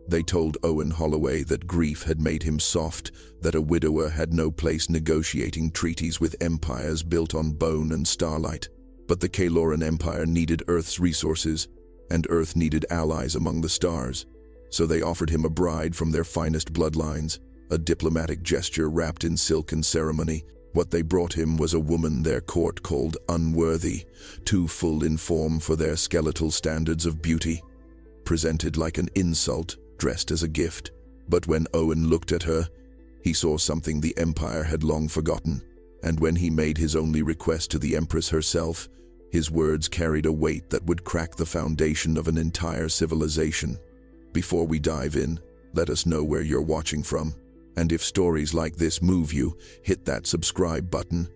They told Owen Holloway that grief had made him soft, that a widower had no place negotiating treaties with empires built on bone and starlight. But the Kaeloran Empire needed Earth's resources, and Earth needed allies among the stars. So they offered him a bride from their finest bloodlines, a diplomatic gesture wrapped in silk and ceremony. What they brought him was a woman their court called unworthy, too full in form for their skeletal standards of beauty, presented like an insult, dressed as a gift. But when Owen looked at her, he saw something the Empire had long forgotten, and when he made his only request to the Empress herself, his words carried a weight that would crack the foundation of an entire civilization. Before we dive in, let us know where you're watching from. And if stories like this move you, hit that subscribe button,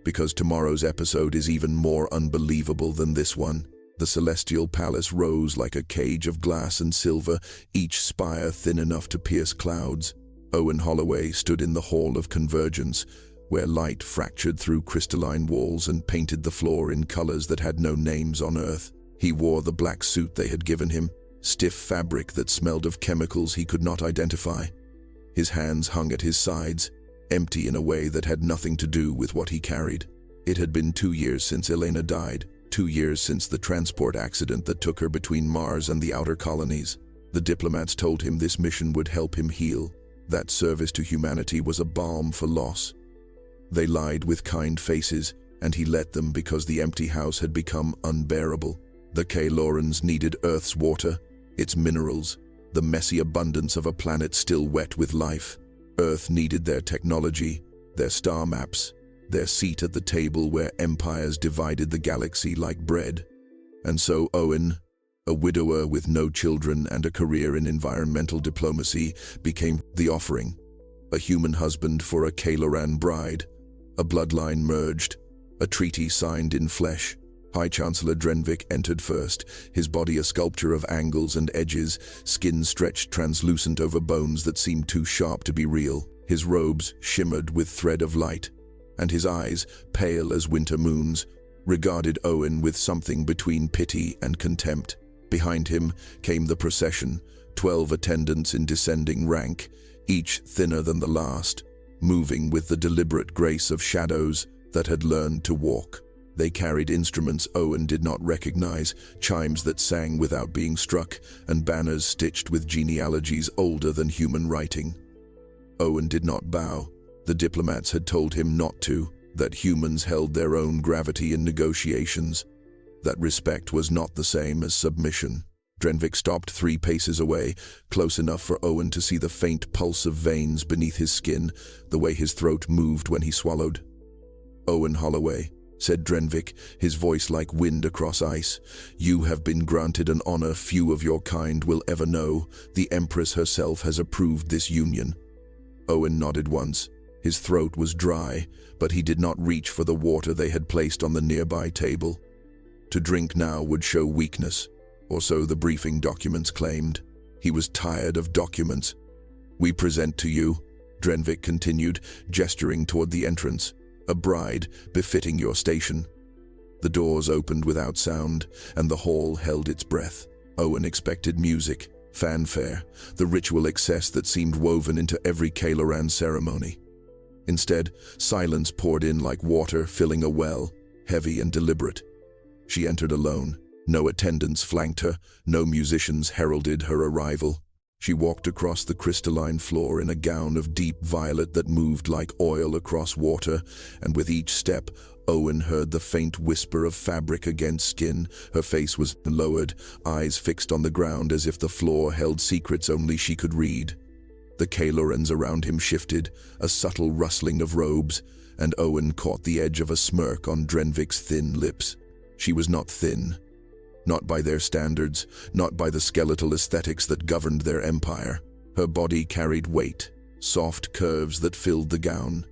because tomorrow's episode is even more unbelievable than this one. The celestial palace rose like a cage of glass and silver, each spire thin enough to pierce clouds. Owen Holloway stood in the Hall of Convergence, where light fractured through crystalline walls and painted the floor in colors that had no names on Earth. He wore the black suit they had given him, stiff fabric that smelled of chemicals he could not identify. His hands hung at his sides, empty in a way that had nothing to do with what he carried. It had been 2 years since Elena died, 2 years since the transport accident that took her between Mars and the outer colonies. The diplomats told him this mission would help him heal, that service to humanity was a balm for loss. They lied with kind faces, and he let them because the empty house had become unbearable. The Kaelorans needed Earth's water, its minerals, the messy abundance of a planet still wet with life. Earth needed their technology, their star maps, their seat at the table where empires divided the galaxy like bread. And so Owen, a widower with no children and a career in environmental diplomacy, became the offering. A human husband for a Kaeloran bride, a bloodline merged, a treaty signed in flesh. High Chancellor Drenvik entered first, his body a sculpture of angles and edges, skin stretched translucent over bones that seemed too sharp to be real. His robes shimmered with thread of light, and his eyes, pale as winter moons, regarded Owen with something between pity and contempt. Behind him came the procession, 12 attendants in descending rank, each thinner than the last, moving with the deliberate grace of shadows that had learned to walk. They carried instruments Owen did not recognize, chimes that sang without being struck, and banners stitched with genealogies older than human writing. Owen did not bow. The diplomats had told him not to, that humans held their own gravity in negotiations, that respect was not the same as submission. Drenvik stopped 3 paces away, close enough for Owen to see the faint pulse of veins beneath his skin, the way his throat moved when he swallowed. "Owen Holloway," said Drenvik, his voice like wind across ice, "you have been granted an honor few of your kind will ever know. The Empress herself has approved this union." Owen nodded once. His throat was dry, but he did not reach for the water they had placed on the nearby table. To drink now would show weakness, or so the briefing documents claimed. He was tired of documents. "We present to you," Drenvik continued, gesturing toward the entrance, "a bride befitting your station." The doors opened without sound, and the hall held its breath. Owen expected music, fanfare, the ritual excess that seemed woven into every Kaeloran ceremony. Instead, silence poured in like water filling a well, heavy and deliberate. She entered alone. No attendants flanked her, no musicians heralded her arrival. She walked across the crystalline floor in a gown of deep violet that moved like oil across water, and with each step, Owen heard the faint whisper of fabric against skin. Her face was lowered, eyes fixed on the ground as if the floor held secrets only she could read. The Kaelorans around him shifted, a subtle rustling of robes, and Owen caught the edge of a smirk on Drenvik's thin lips. She was not thin. Not by their standards, not by the skeletal aesthetics that governed their empire. Her body carried weight, soft curves that filled the gown,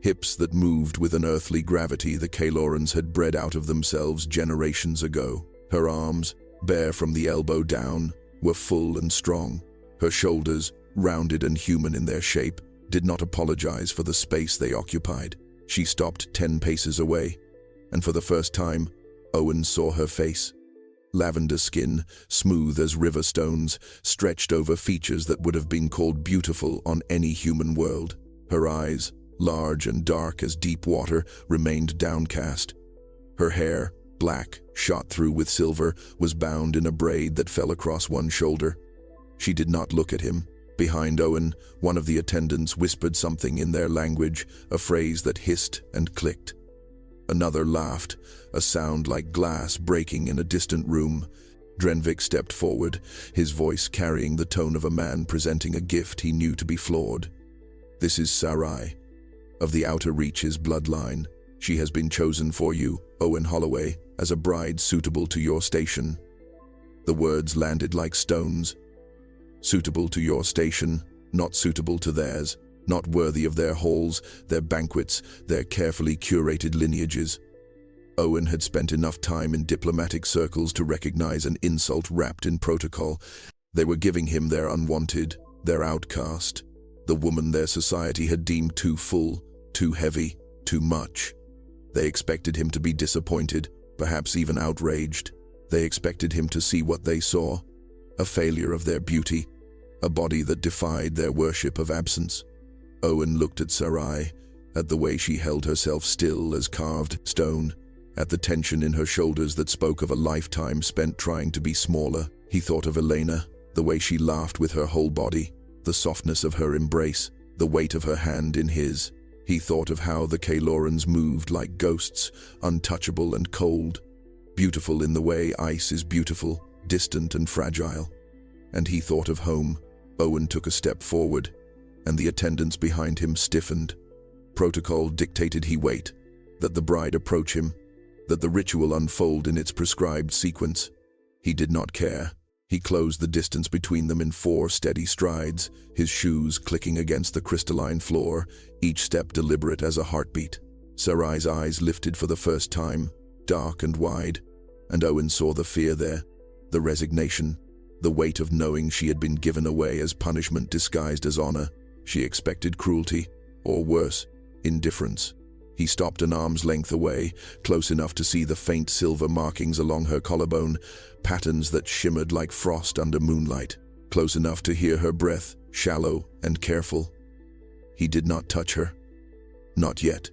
hips that moved with an earthly gravity the Kaelorans had bred out of themselves generations ago. Her arms, bare from the elbow down, were full and strong. Her shoulders, rounded and human in their shape, did not apologize for the space they occupied. She stopped 10 paces away, and for the first time, Owen saw her face. lavender skin, smooth as river stones, stretched over features that would have been called beautiful on any human world. Her eyes, large and dark as deep water, remained downcast. Her hair, black, shot through with silver, was bound in a braid that fell across one shoulder. She did not look at him. Behind Owen, one of the attendants whispered something in their language, a phrase that hissed and clicked. Another laughed, a sound like glass breaking in a distant room. Drenvik stepped forward, his voice carrying the tone of a man presenting a gift he knew to be flawed. "This is Sarai, of the Outer Reaches bloodline. She has been chosen for you, Owen Holloway, as a bride suitable to your station." The words landed like stones. Suitable to your station, not suitable to theirs, not worthy of their halls, their banquets, their carefully curated lineages. Owen had spent enough time in diplomatic circles to recognize an insult wrapped in protocol. They were giving him their unwanted, their outcast, the woman their society had deemed too full, too heavy, too much. They expected him to be disappointed, perhaps even outraged. They expected him to see what they saw, a failure of their beauty, a body that defied their worship of absence. Owen looked at Sarai, at the way she held herself still as carved stone, at the tension in her shoulders that spoke of a lifetime spent trying to be smaller. He thought of Elena, the way she laughed with her whole body, the softness of her embrace, the weight of her hand in his. He thought of how the Kaelorans moved like ghosts, untouchable and cold, beautiful in the way ice is beautiful, distant and fragile. And he thought of home. Owen took a step forward, and the attendants behind him stiffened. Protocol dictated he wait, that the bride approach him, that the ritual unfold in its prescribed sequence. He did not care. He closed the distance between them in 4 steady strides, his shoes clicking against the crystalline floor, each step deliberate as a heartbeat. Sarai's eyes lifted for the first time, dark and wide, and Owen saw the fear there, the resignation, the weight of knowing she had been given away as punishment disguised as honor. She expected cruelty, or worse, indifference. He stopped an arm's length away, close enough to see the faint silver markings along her collarbone, patterns that shimmered like frost under moonlight, close enough to hear her breath, shallow and careful. He did not touch her. Not yet.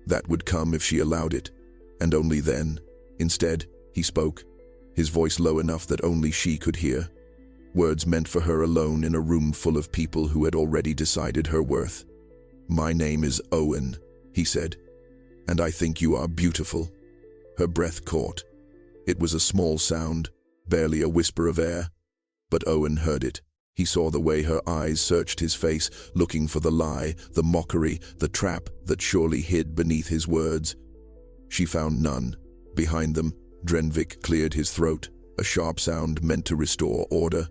That would come if she allowed it, and only then. Instead, he spoke, his voice low enough that only she could hear. Words meant for her alone in a room full of people who had already decided her worth. "My name is Owen," he said, "and I think you are beautiful." Her breath caught. It was a small sound, barely a whisper of air, but Owen heard it. He saw the way her eyes searched his face, looking for the lie, the mockery, the trap that surely hid beneath his words. She found none. Behind them, Drenvik cleared his throat, a sharp sound meant to restore order.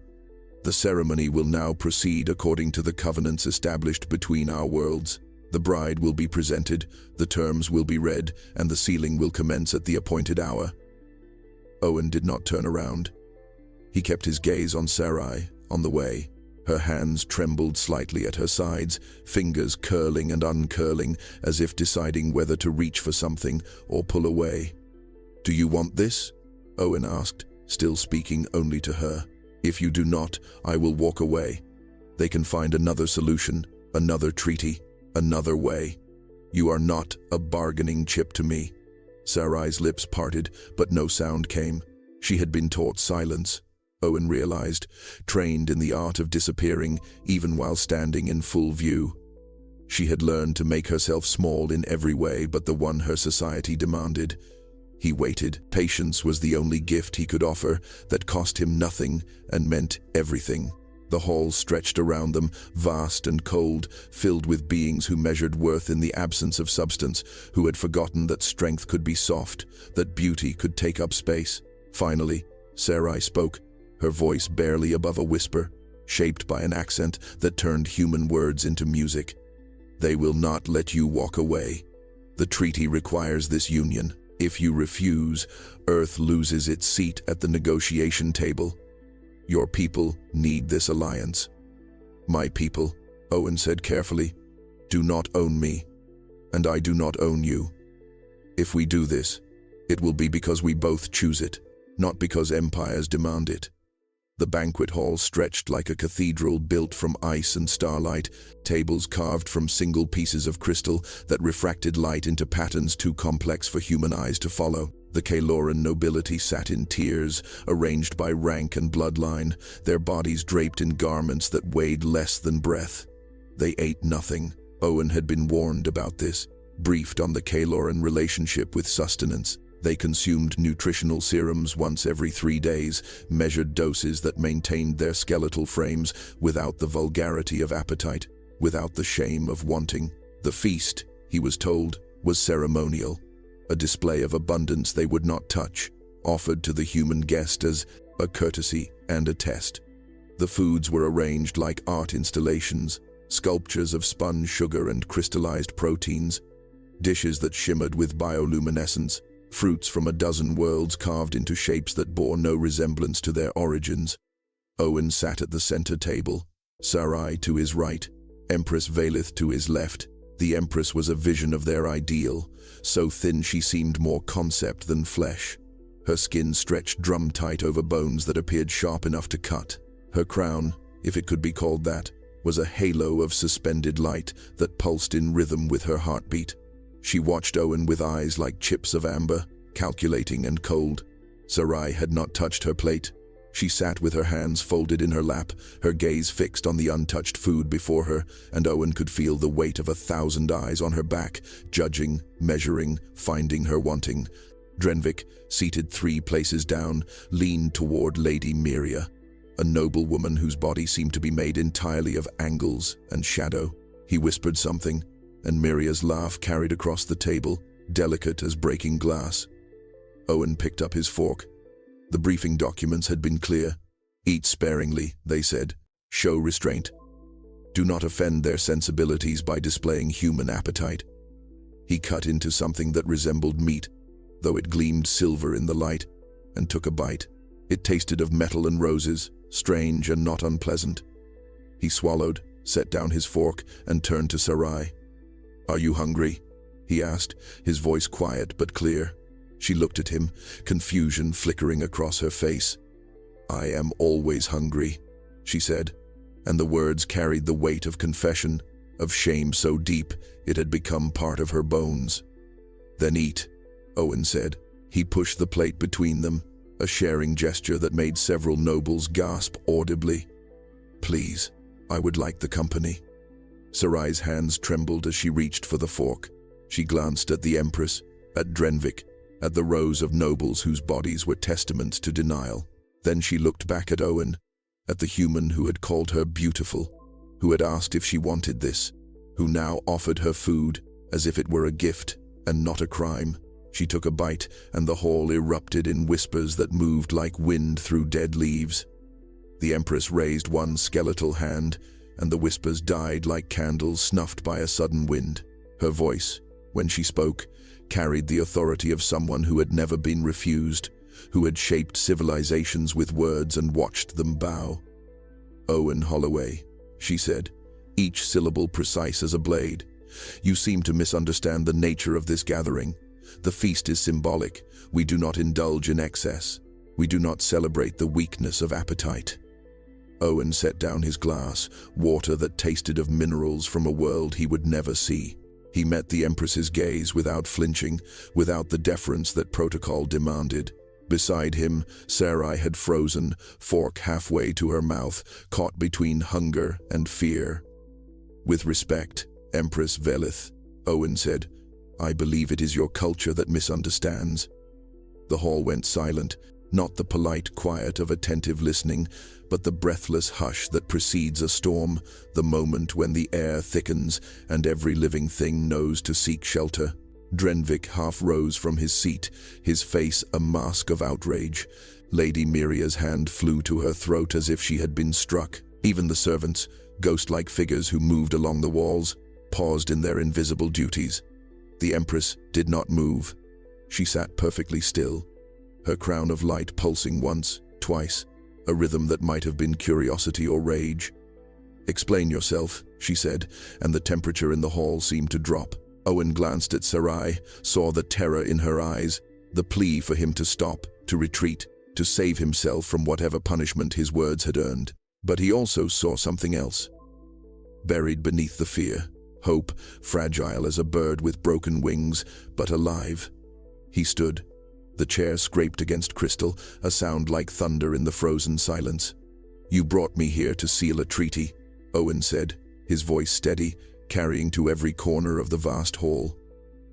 "The ceremony will now proceed according to the covenants established between our worlds. The bride will be presented, the terms will be read, and the sealing will commence at the appointed hour." Owen did not turn around. He kept his gaze on Sarai, on the way. Her hands trembled slightly at her sides, fingers curling and uncurling, as if deciding whether to reach for something or pull away. "Do you want this?" Owen asked, still speaking only to her. "If you do not, I will walk away. They can find another solution, another treaty, another way. You are not a bargaining chip to me." Sarai's lips parted, but no sound came. She had been taught silence, Owen realized, trained in the art of disappearing, even while standing in full view. She had learned to make herself small in every way but the one her society demanded. He waited. Patience was the only gift he could offer that cost him nothing and meant everything. The hall stretched around them, vast and cold, filled with beings who measured worth in the absence of substance, who had forgotten that strength could be soft, that beauty could take up space. Finally, Sarai spoke, her voice barely above a whisper, shaped by an accent that turned human words into music. "They will not let you walk away. The treaty requires this union. If you refuse, Earth loses its seat at the negotiation table. Your people need this alliance." "My people," Owen said carefully, "do not own me, and I do not own you. If we do this, it will be because we both choose it, not because empires demand it. The banquet hall stretched like a cathedral built from ice and starlight, tables carved from single pieces of crystal that refracted light into patterns too complex for human eyes to follow. The Kaeloran nobility sat in tiers, arranged by rank and bloodline, their bodies draped in garments that weighed less than breath. They ate nothing. Owen had been warned about this, briefed on the Kaeloran relationship with sustenance. They consumed nutritional serums once every 3 days, measured doses that maintained their skeletal frames without the vulgarity of appetite, without the shame of wanting. The feast, he was told, was ceremonial, a display of abundance they would not touch, offered to the human guest as a courtesy and a test. The foods were arranged like art installations, sculptures of spun sugar and crystallized proteins, dishes that shimmered with bioluminescence, fruits from a dozen worlds carved into shapes that bore no resemblance to their origins. Owen sat at the center table, Sarai to his right, Empress Valith to his left. The Empress was a vision of their ideal, so thin she seemed more concept than flesh. Her skin stretched drum-tight over bones that appeared sharp enough to cut. Her crown, if it could be called that, was a halo of suspended light that pulsed in rhythm with her heartbeat. She watched Owen with eyes like chips of amber, calculating and cold. Sarai had not touched her plate. She sat with her hands folded in her lap, her gaze fixed on the untouched food before her, and Owen could feel the weight of 1,000 eyes on her back, judging, measuring, finding her wanting. Drenvik, seated 3 places down, leaned toward Lady Miria, a noble woman whose body seemed to be made entirely of angles and shadow. He whispered something, and Miria's laugh carried across the table, delicate as breaking glass. Owen picked up his fork. The briefing documents had been clear. Eat sparingly, they said. Show restraint. Do not offend their sensibilities by displaying human appetite. He cut into something that resembled meat, though it gleamed silver in the light, and took a bite. It tasted of metal and roses, strange and not unpleasant. He swallowed, set down his fork, and turned to Sarai. "Are you hungry?" he asked, his voice quiet but clear. She looked at him, confusion flickering across her face. "I am always hungry," she said, and the words carried the weight of confession, of shame so deep it had become part of her bones. "Then eat," Owen said. He pushed the plate between them, a sharing gesture that made several nobles gasp audibly. "Please, I would like the company." Sarai's hands trembled as she reached for the fork. She glanced at the Empress, at Drenvik, at the rows of nobles whose bodies were testaments to denial. Then she looked back at Owen, at the human who had called her beautiful, who had asked if she wanted this, who now offered her food as if it were a gift and not a crime. She took a bite, and the hall erupted in whispers that moved like wind through dead leaves. The Empress raised one skeletal hand, and the whispers died like candles snuffed by a sudden wind. Her voice, when she spoke, carried the authority of someone who had never been refused, who had shaped civilizations with words and watched them bow. "Owen Holloway," she said, each syllable precise as a blade. "You seem to misunderstand the nature of this gathering. The feast is symbolic. We do not indulge in excess. We do not celebrate the weakness of appetite." Owen set down his glass, water that tasted of minerals from a world he would never see. He met the Empress's gaze without flinching, without the deference that protocol demanded. Beside him, Sarai had frozen, fork halfway to her mouth, caught between hunger and fear. "With respect, Empress Valith," Owen said, "I believe it is your culture that misunderstands." The hall went silent, not the polite quiet of attentive listening, but the breathless hush that precedes a storm, the moment when the air thickens and every living thing knows to seek shelter. Drenvik half rose from his seat, his face a mask of outrage. Lady Miria's hand flew to her throat as if she had been struck. Even the servants, ghost-like figures who moved along the walls, paused in their invisible duties. The Empress did not move. She sat perfectly still, her crown of light pulsing once, twice, a rhythm that might have been curiosity or rage. "Explain yourself," she said, and the temperature in the hall seemed to drop. Owen glanced at Sarai, saw the terror in her eyes, the plea for him to stop, to retreat, to save himself from whatever punishment his words had earned. But he also saw something else. Buried beneath the fear, hope, fragile as a bird with broken wings, but alive. He stood. The chair scraped against crystal, a sound like thunder in the frozen silence. "You brought me here to seal a treaty," Owen said, his voice steady, carrying to every corner of the vast hall.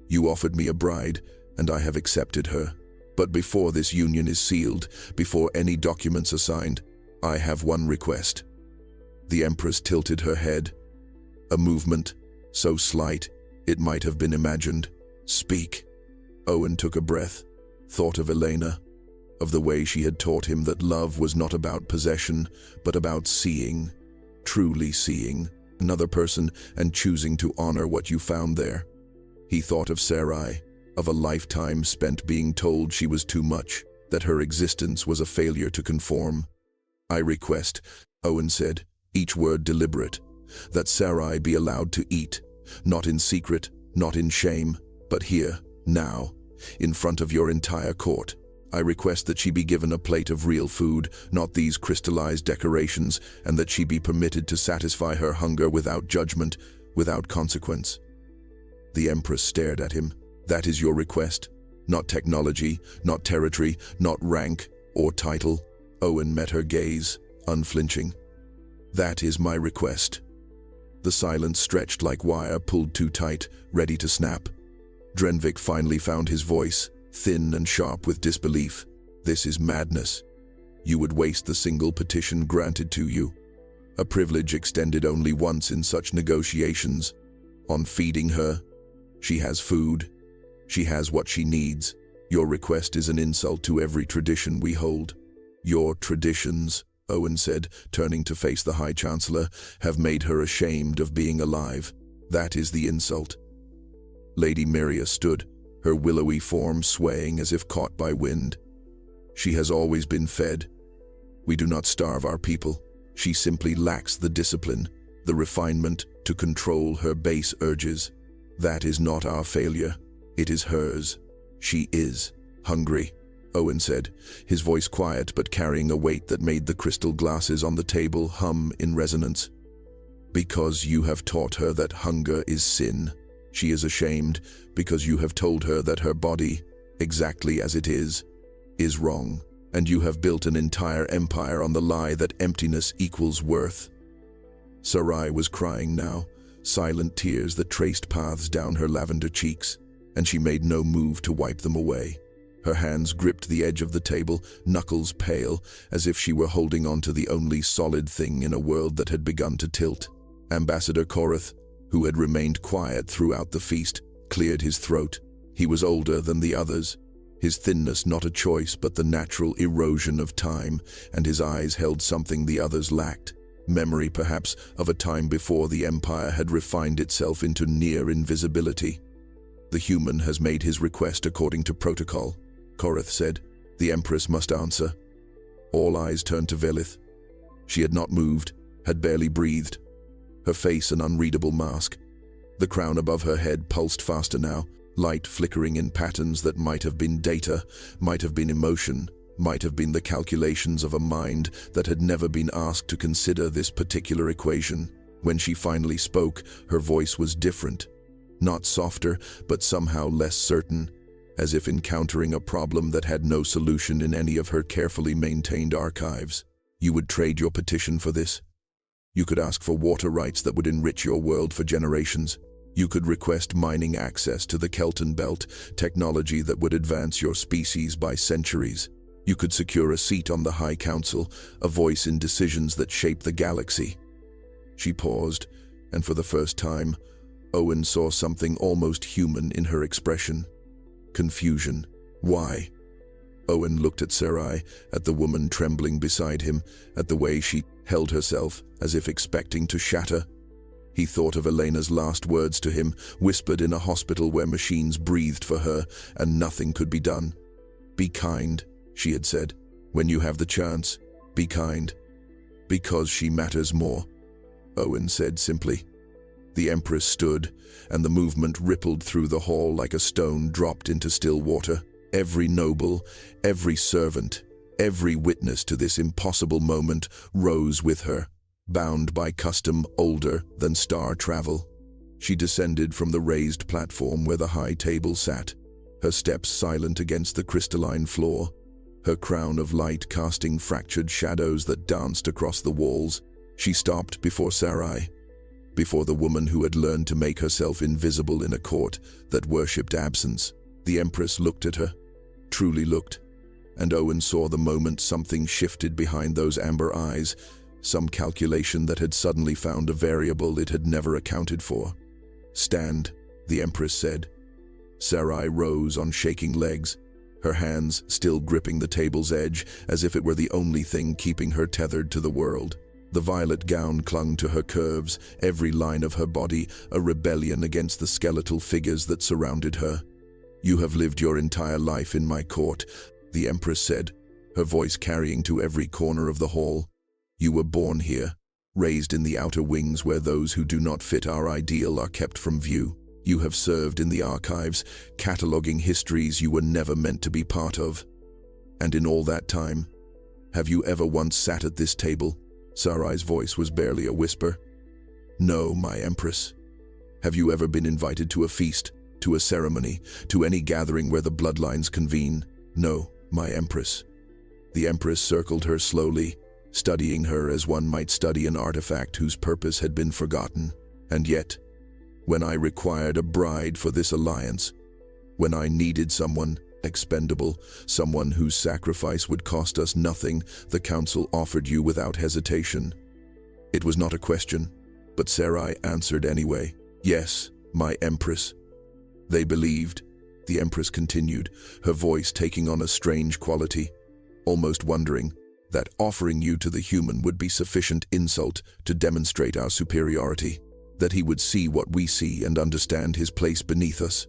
"You offered me a bride, and I have accepted her. But before this union is sealed, before any documents are signed, I have one request." The Empress tilted her head. A movement, so slight, it might have been imagined. "Speak." Owen took a breath, thought of Elena, of the way she had taught him that love was not about possession, but about seeing, truly seeing, another person and choosing to honor what you found there. He thought of Sarai, of a lifetime spent being told she was too much, that her existence was a failure to conform. "I request," Owen said, each word deliberate, "that Sarai be allowed to eat, not in secret, not in shame, but here, now, in front of your entire court. I request that she be given a plate of real food, not these crystallized decorations, and that she be permitted to satisfy her hunger without judgment, without consequence." The Empress stared at him. "That is your request? Not technology, not territory, not rank or title?" Owen met her gaze, unflinching. "That is my request." The silence stretched like wire pulled too tight, ready to snap. Drenvik finally found his voice, thin and sharp with disbelief. "This is madness. You would waste the single petition granted to you. A privilege extended only once in such negotiations. On feeding her, she has food. She has what she needs. Your request is an insult to every tradition we hold." "Your traditions," Owen said, turning to face the High Chancellor, "have made her ashamed of being alive. That is the insult." Lady Myria stood, her willowy form swaying as if caught by wind. "She has always been fed. We do not starve our people. She simply lacks the discipline, the refinement to control her base urges. That is not our failure. It is hers. She is hungry," Owen said, his voice quiet but carrying a weight that made the crystal glasses on the table hum in resonance. "Because you have taught her that hunger is sin. She is ashamed because you have told her that her body, exactly as it is wrong, and you have built an entire empire on the lie that emptiness equals worth." Sarai was crying now, silent tears that traced paths down her lavender cheeks, and she made no move to wipe them away. Her hands gripped the edge of the table, knuckles pale, as if she were holding on to the only solid thing in a world that had begun to tilt. Ambassador Korath, who had remained quiet throughout the feast, cleared his throat. He was older than the others, his thinness not a choice but the natural erosion of time, and his eyes held something the others lacked. Memory, perhaps, of a time before the Empire had refined itself into near invisibility. "The human has made his request according to protocol," Korath said. "The Empress must answer." All eyes turned to Velith. She had not moved, had barely breathed, her face an unreadable mask. The crown above her head pulsed faster now, light flickering in patterns that might have been data, might have been emotion, might have been the calculations of a mind that had never been asked to consider this particular equation. When she finally spoke, her voice was different. Not softer, but somehow less certain, as if encountering a problem that had no solution in any of her carefully maintained archives. "You would trade your petition for this? You could ask for water rights that would enrich your world for generations. You could request mining access to the Kelton Belt, technology that would advance your species by centuries. You could secure a seat on the High Council, a voice in decisions that shape the galaxy." She paused, and for the first time, Owen saw something almost human in her expression. Confusion. Why? Owen looked at Sarai, at the woman trembling beside him, at the way she held herself, as if expecting to shatter. He thought of Elena's last words to him, whispered in a hospital where machines breathed for her, and nothing could be done. "Be kind," she had said. "When you have the chance, be kind." "Because she matters more," Owen said simply. The Empress stood, and the movement rippled through the hall like a stone dropped into still water. Every noble, every servant, Every witness to this impossible moment rose with her, bound by custom older than star travel. She descended from the raised platform where the high table sat, her steps silent against the crystalline floor, her crown of light casting fractured shadows that danced across the walls. She stopped before Sarai, before the woman who had learned to make herself invisible in a court that worshipped absence. The Empress looked at her, truly looked, and Owen saw the moment something shifted behind those amber eyes, some calculation that had suddenly found a variable it had never accounted for. "Stand," the Empress said. Sarai rose on shaking legs, her hands still gripping the table's edge as if it were the only thing keeping her tethered to the world. The violet gown clung to her curves, every line of her body a rebellion against the skeletal figures that surrounded her. "You have lived your entire life in my court," the Empress said, her voice carrying to every corner of the hall. "You were born here, raised in the outer wings where those who do not fit our ideal are kept from view. You have served in the archives, cataloging histories you were never meant to be part of. And in all that time, have you ever once sat at this table?" Sarai's voice was barely a whisper. "No, my Empress. Have you ever been invited to a feast, to a ceremony, to any gathering where the bloodlines convene? No, my Empress." The Empress circled her slowly, studying her as one might study an artifact whose purpose had been forgotten. "And yet, when I required a bride for this alliance, when I needed someone expendable, someone whose sacrifice would cost us nothing, the Council offered you without hesitation." It was not a question, but Sarai answered anyway. "Yes, my Empress." "They believed," the Empress continued, her voice taking on a strange quality, almost wondering, "that offering you to the human would be sufficient insult to demonstrate our superiority, that he would see what we see and understand his place beneath us."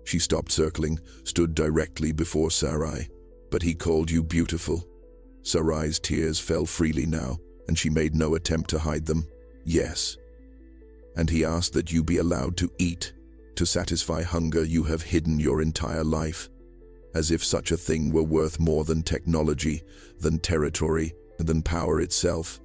She stopped circling, stood directly before Sarai. "But he called you beautiful." Sarai's tears fell freely now, and she made no attempt to hide them. "Yes. And he asked that you be allowed to eat, to satisfy hunger you have hidden your entire life, as if such a thing were worth more than technology, than territory, than power itself."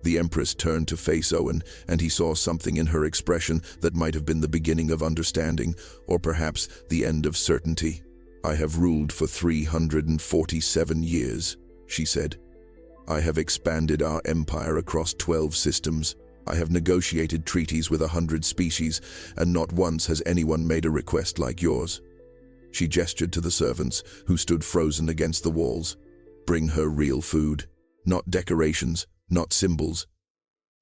The Empress turned to face Owen, and he saw something in her expression that might have been the beginning of understanding, or perhaps the end of certainty. "I have ruled for 347 years, she said. "I have expanded our empire across 12 systems. I have negotiated treaties with 100 species, and not once has anyone made a request like yours." She gestured to the servants, who stood frozen against the walls. "Bring her real food, not decorations, not symbols.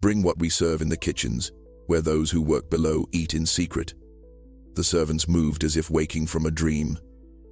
Bring what we serve in the kitchens, where those who work below eat in secret." The servants moved as if waking from a dream,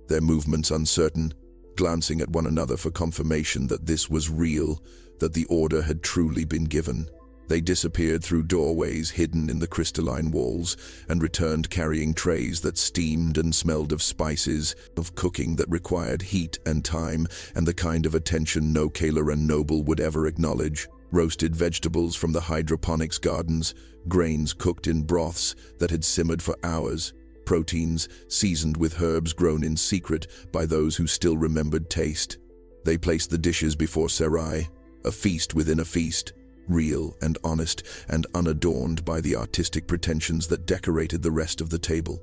their movements uncertain, glancing at one another for confirmation that this was real, that the order had truly been given. They disappeared through doorways hidden in the crystalline walls and returned carrying trays that steamed and smelled of spices, of cooking that required heat and time and the kind of attention no Kaeloran noble would ever acknowledge. Roasted vegetables from the hydroponics gardens, grains cooked in broths that had simmered for hours, proteins seasoned with herbs grown in secret by those who still remembered taste. They placed the dishes before Sarai, a feast within a feast, real and honest and unadorned by the artistic pretensions that decorated the rest of the table.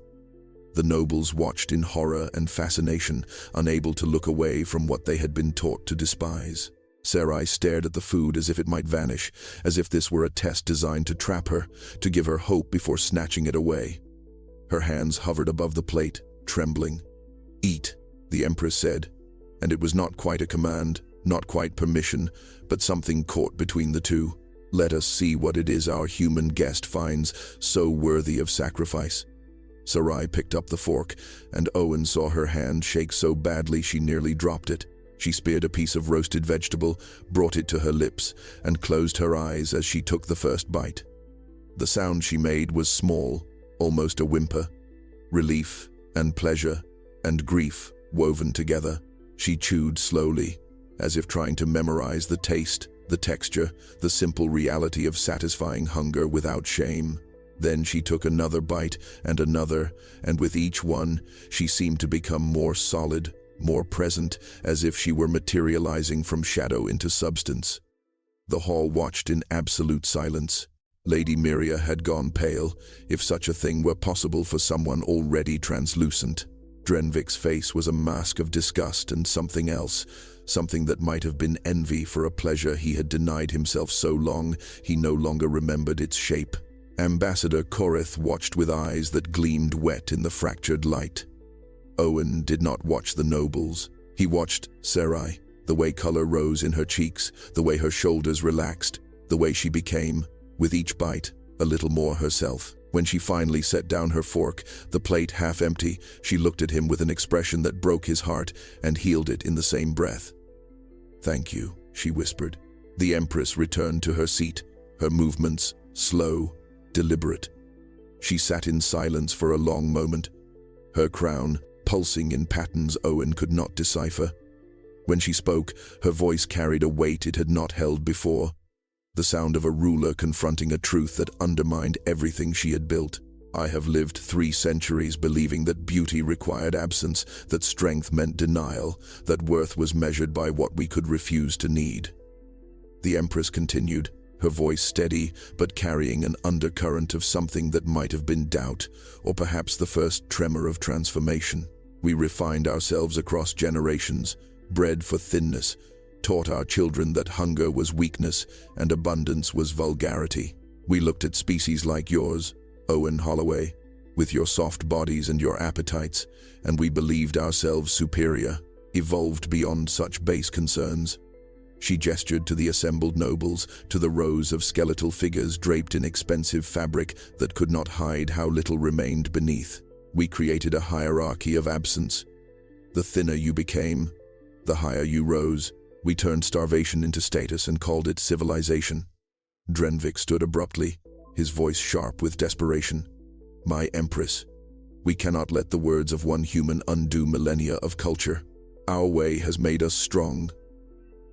The nobles watched in horror and fascination, unable to look away from what they had been taught to despise. Sarai stared at the food as if it might vanish, as if this were a test designed to trap her, to give her hope before snatching it away. Her hands hovered above the plate, trembling. "Eat," the Empress said, and it was not quite a command, not quite permission, but something caught between the two. "Let us see what it is our human guest finds so worthy of sacrifice." Sarai picked up the fork, and Owen saw her hand shake so badly she nearly dropped it. She speared a piece of roasted vegetable, brought it to her lips, and closed her eyes as she took the first bite. The sound she made was small, almost a whimper. Relief and pleasure and grief woven together. She chewed slowly, as if trying to memorize the taste, the texture, the simple reality of satisfying hunger without shame. Then she took another bite, and with each one, she seemed to become more solid, more present, as if she were materializing from shadow into substance. The hall watched in absolute silence. Lady Miria had gone pale, if such a thing were possible for someone already translucent. Drenvik's face was a mask of disgust and something else, something that might have been envy for a pleasure he had denied himself so long he no longer remembered its shape. Ambassador Korith watched with eyes that gleamed wet in the fractured light. Owen did not watch the nobles. He watched Sarai, the way color rose in her cheeks, the way her shoulders relaxed, the way she became, with each bite, a little more herself. When she finally set down her fork, the plate half empty, she looked at him with an expression that broke his heart and healed it in the same breath. "Thank you," she whispered. The Empress returned to her seat, her movements slow, deliberate. She sat in silence for a long moment, her crown pulsing in patterns Owen could not decipher. When she spoke, her voice carried a weight it had not held before, the sound of a ruler confronting a truth that undermined everything she had built. "I have lived 3 centuries believing that beauty required absence, that strength meant denial, that worth was measured by what we could refuse to need." The Empress continued, her voice steady but carrying an undercurrent of something that might have been doubt, or perhaps the first tremor of transformation. "We refined ourselves across generations, bred for thinness, taught our children that hunger was weakness and abundance was vulgarity. We looked at species like yours, Owen Holloway, with your soft bodies and your appetites, and we believed ourselves superior, evolved beyond such base concerns." She gestured to the assembled nobles, to the rows of skeletal figures draped in expensive fabric that could not hide how little remained beneath. "We created a hierarchy of absence. The thinner you became, the higher you rose. We turned starvation into status and called it civilization." Drenvik stood abruptly, his voice sharp with desperation. "My Empress, we cannot let the words of one human undo millennia of culture. Our way has made us strong,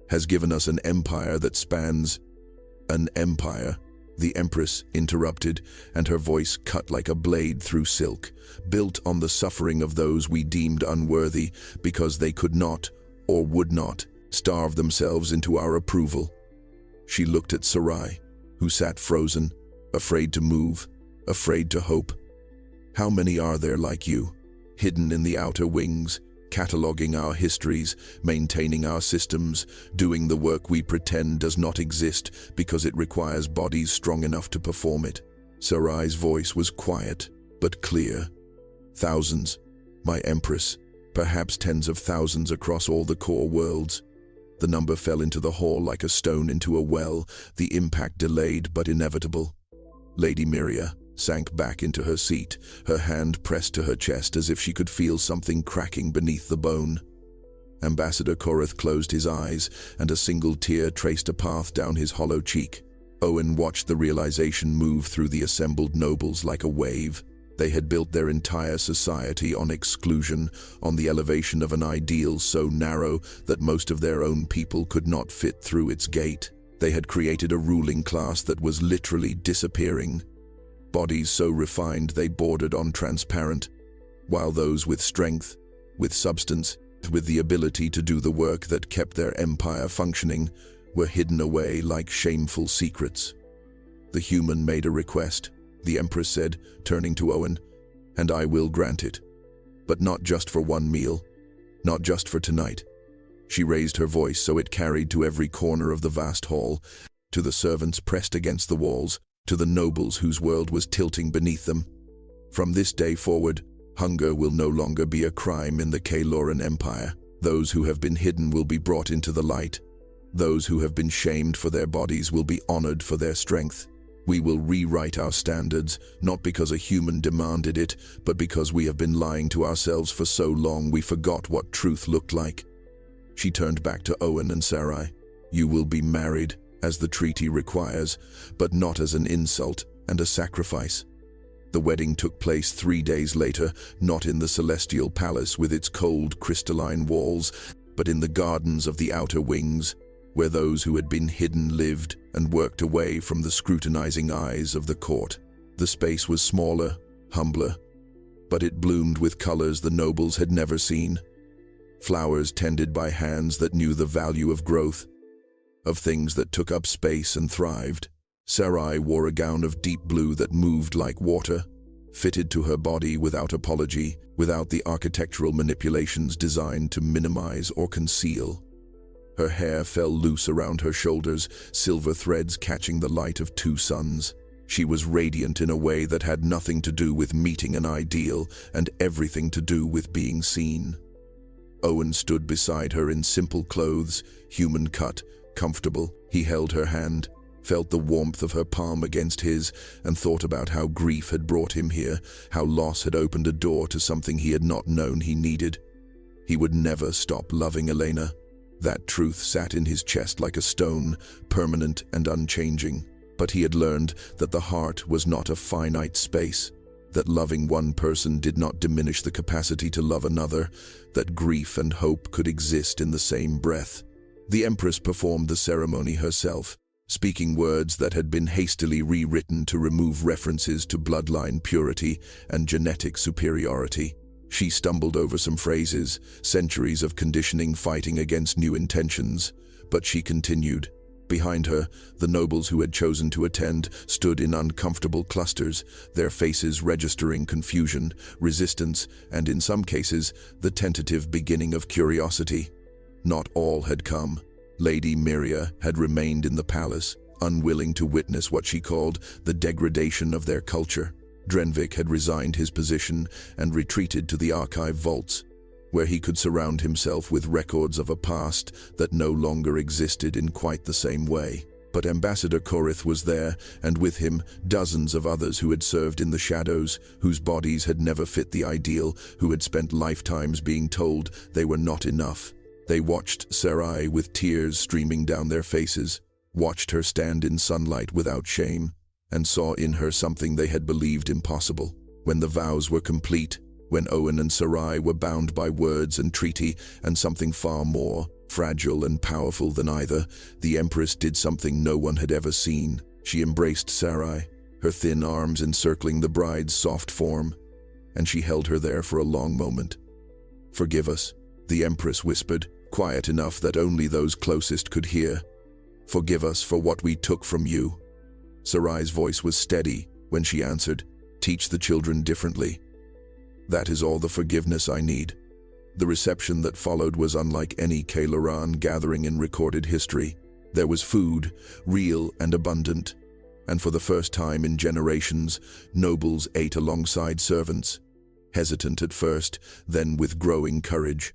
has given us an empire that spans—" "An empire," the Empress interrupted, and her voice cut like a blade through silk, "built on the suffering of those we deemed unworthy because they could not, or would not, starve themselves into our approval." She looked at Sarai, who sat frozen, afraid to move, afraid to hope. "How many are there like you, hidden in the outer wings, cataloging our histories, maintaining our systems, doing the work we pretend does not exist because it requires bodies strong enough to perform it?" Sarai's voice was quiet, but clear. "Thousands, my Empress, perhaps tens of thousands across all the core worlds." The number fell into the hall like a stone into a well, the impact delayed but inevitable. Lady Miria sank back into her seat, her hand pressed to her chest as if she could feel something cracking beneath the bone. Ambassador Korith closed his eyes, and a single tear traced a path down his hollow cheek. Owen watched the realization move through the assembled nobles like a wave. They had built their entire society on exclusion, on the elevation of an ideal so narrow that most of their own people could not fit through its gate. They had created a ruling class that was literally disappearing. Bodies so refined they bordered on transparent, while those with strength, with substance, with the ability to do the work that kept their empire functioning, were hidden away like shameful secrets. The human made a request, the Empress said, turning to Owen, "and I will grant it. But not just for one meal, not just for tonight." She raised her voice so it carried to every corner of the vast hall, to the servants pressed against the walls, to the nobles whose world was tilting beneath them. "From this day forward, hunger will no longer be a crime in the Kaeloran Empire. Those who have been hidden will be brought into the light. Those who have been shamed for their bodies will be honored for their strength. We will rewrite our standards, not because a human demanded it, but because we have been lying to ourselves for so long we forgot what truth looked like." She turned back to Owen and Sarai. "You will be married, as the treaty requires, but not as an insult and a sacrifice." The wedding took place 3 days later, not in the celestial palace with its cold crystalline walls, but in the gardens of the outer wings, where those who had been hidden lived and worked away from the scrutinizing eyes of the court. The space was smaller, humbler, but it bloomed with colors the nobles had never seen. flowers tended by hands that knew the value of growth, of things that took up space and thrived. Sarai wore a gown of deep blue that moved like water, fitted to her body without apology, without the architectural manipulations designed to minimize or conceal. Her hair fell loose around her shoulders, silver threads catching the light of two suns. She was radiant in a way that had nothing to do with meeting an ideal and everything to do with being seen. Owen stood beside her in simple clothes, human cut, comfortable. He held her hand, felt the warmth of her palm against his, and thought about how grief had brought him here, how loss had opened a door to something he had not known he needed. He would never stop loving Elena. That truth sat in his chest like a stone, permanent and unchanging. But he had learned that the heart was not a finite space, that loving one person did not diminish the capacity to love another, that grief and hope could exist in the same breath. The Empress performed the ceremony herself, speaking words that had been hastily rewritten to remove references to bloodline purity and genetic superiority. She stumbled over some phrases, centuries of conditioning fighting against new intentions, but she continued. Behind her, the nobles who had chosen to attend stood in uncomfortable clusters, their faces registering confusion, resistance, and in some cases, the tentative beginning of curiosity. Not all had come. Lady Miria had remained in the palace, unwilling to witness what she called the degradation of their culture. Drenvik had resigned his position and retreated to the archive vaults, where he could surround himself with records of a past that no longer existed in quite the same way. But Ambassador Korith was there, and with him dozens of others who had served in the shadows, whose bodies had never fit the ideal, who had spent lifetimes being told they were not enough. They watched Sarai with tears streaming down their faces, watched her stand in sunlight without shame, and saw in her something they had believed impossible. When the vows were complete, when Owen and Sarai were bound by words and treaty and something far more fragile and powerful than either, the Empress did something no one had ever seen. She embraced Sarai, her thin arms encircling the bride's soft form, and she held her there for a long moment. "Forgive us," the Empress whispered, quiet enough that only those closest could hear. "Forgive us for what we took from you." Sarai's voice was steady when she answered, "Teach the children differently. That is all the forgiveness I need." The reception that followed was unlike any Kaeloran gathering in recorded history. There was food, real and abundant, and for the first time in generations, nobles ate alongside servants, hesitant at first, then with growing courage.